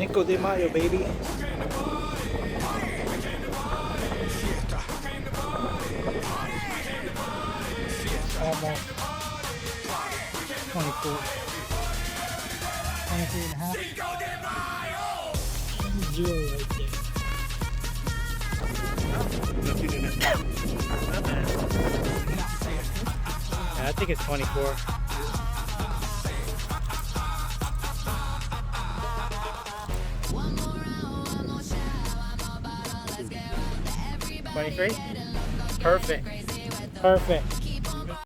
Cinco de Mayo, baby. Almost 24. 23 and a half. Jewel right there. Yeah, I think it's 24. $23? Perfect. Perfect.